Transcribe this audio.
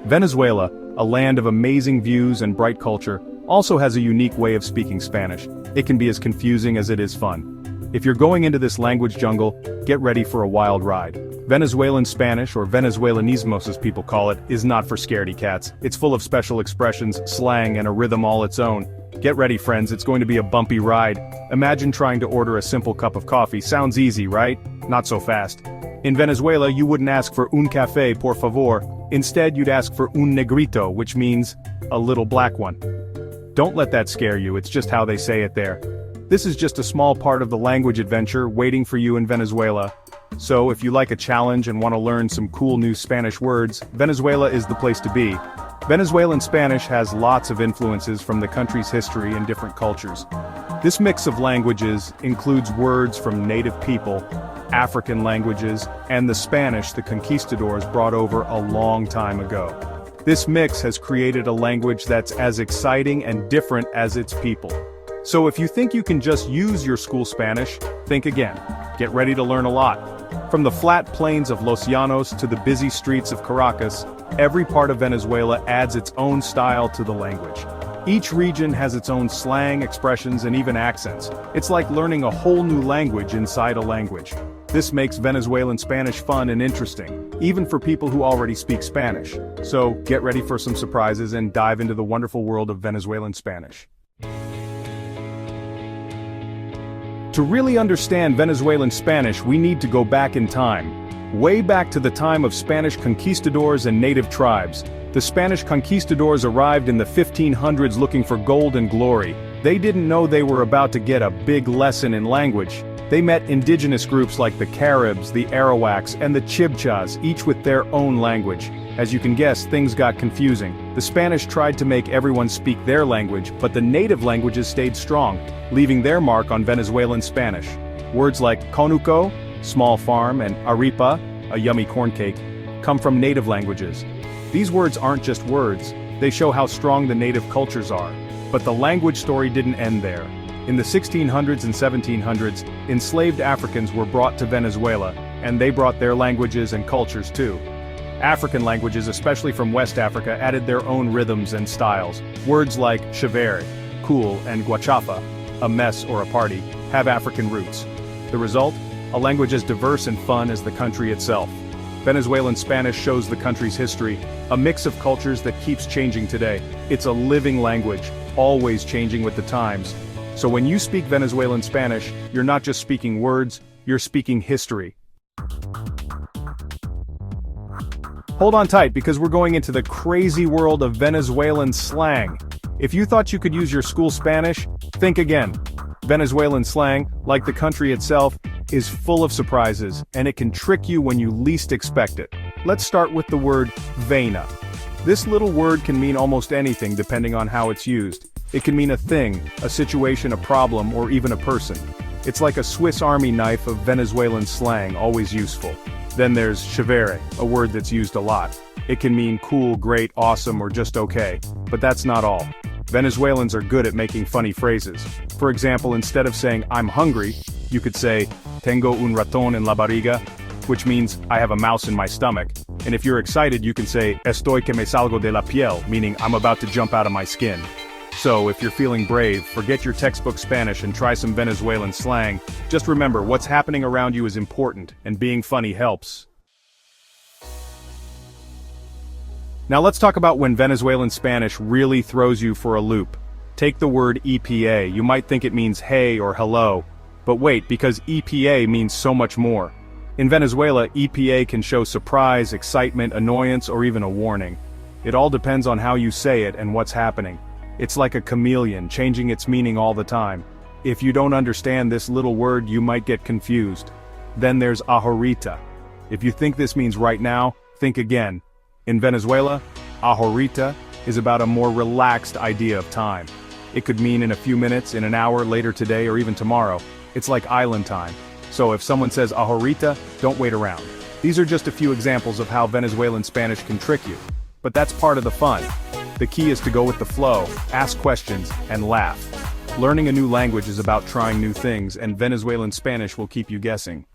Venezuela, a land of amazing views and bright culture, also has a unique way of speaking Spanish. It can be as confusing as it is fun. If you're going into this language jungle, get ready for a wild ride. Venezuelan Spanish, or Venezuelanismos as people call it, is not for scaredy cats. It's full of special expressions, slang, and a rhythm all its own. Get ready, friends, it's going to be a bumpy ride. Imagine trying to order a simple cup of coffee. Sounds easy, right? Not so fast. In Venezuela, you wouldn't ask for un café, por favor. Instead, you'd ask for un negrito, which means a little black one. Don't let that scare you, it's just how they say it there. This is just a small part of the language adventure waiting for you in Venezuela. So if you like a challenge and want to learn some cool new Spanish words, Venezuela is the place to be. Venezuelan Spanish has lots of influences from the country's history and different cultures. This mix of languages includes words from native people, African languages, and the Spanish the conquistadors brought over a long time ago. This mix has created a language that's as exciting and different as its people. So if you think you can just use your school Spanish, think again. Get ready to learn a lot. From the flat plains of Los Llanos to the busy streets of Caracas, every part of Venezuela adds its own style to the language. Each region has its own slang, expressions, and even accents. It's like learning a whole new language inside a language. This makes Venezuelan Spanish fun and interesting, even for people who already speak Spanish. So get ready for some surprises and dive into the wonderful world of Venezuelan Spanish. To really understand Venezuelan Spanish, we need to go back in time. Way back to the time of Spanish conquistadors and native tribes. The Spanish conquistadors arrived in the 1500s looking for gold and glory. They didn't know they were about to get a big lesson in language. They met indigenous groups like the Caribs, the Arawaks, and the Chibchas, each with their own language. As you can guess, things got confusing. The Spanish tried to make everyone speak their language, but the native languages stayed strong, leaving their mark on Venezuelan Spanish. Words like conuco, small farm, and arepa, a yummy corn cake, come from native languages. These words aren't just words, they show how strong the native cultures are. But the language story didn't end there. In the 1600s and 1700s, enslaved Africans were brought to Venezuela, and they brought their languages and cultures too. African languages, especially from West Africa, added their own rhythms and styles. Words like chévere, cool, and guachapa, a mess or a party, have African roots. The result? A language as diverse and fun as the country itself. Venezuelan Spanish shows the country's history, a mix of cultures that keeps changing today. It's a living language, always changing with the times. So when you speak Venezuelan Spanish, you're not just speaking words, you're speaking history. Hold on tight because we're going into the crazy world of Venezuelan slang. If you thought you could use your school Spanish, think again. Venezuelan slang, like the country itself, is full of surprises, and it can trick you when you least expect it. Let's start with the word vaina. This little word can mean almost anything depending on how it's used. It can mean a thing, a situation, a problem, or even a person. It's like a Swiss Army knife of Venezuelan slang, always useful. Then there's chévere, a word that's used a lot. It can mean cool, great, awesome, or just okay. But that's not all. Venezuelans are good at making funny phrases. For example, instead of saying, I'm hungry, you could say, tengo un ratón en la barriga, which means, I have a mouse in my stomach. And if you're excited, you can say, estoy que me salgo de la piel, meaning, I'm about to jump out of my skin. So, if you're feeling brave, forget your textbook Spanish and try some Venezuelan slang. Just remember, what's happening around you is important, and being funny helps. Now let's talk about when Venezuelan Spanish really throws you for a loop. Take the word EPA, you might think it means hey or hello. But wait, because EPA means so much more. In Venezuela, EPA can show surprise, excitement, annoyance, or even a warning. It all depends on how you say it and what's happening. It's like a chameleon, changing its meaning all the time. If you don't understand this little word, you might get confused. Then there's ahorita. If you think this means right now, think again. In Venezuela, ahorita is about a more relaxed idea of time. It could mean in a few minutes, in an hour, later today, or even tomorrow. It's like island time. So if someone says ahorita, don't wait around. These are just a few examples of how Venezuelan Spanish can trick you. But that's part of the fun. The key is to go with the flow, ask questions, and laugh. Learning a new language is about trying new things, and Venezuelan Spanish will keep you guessing.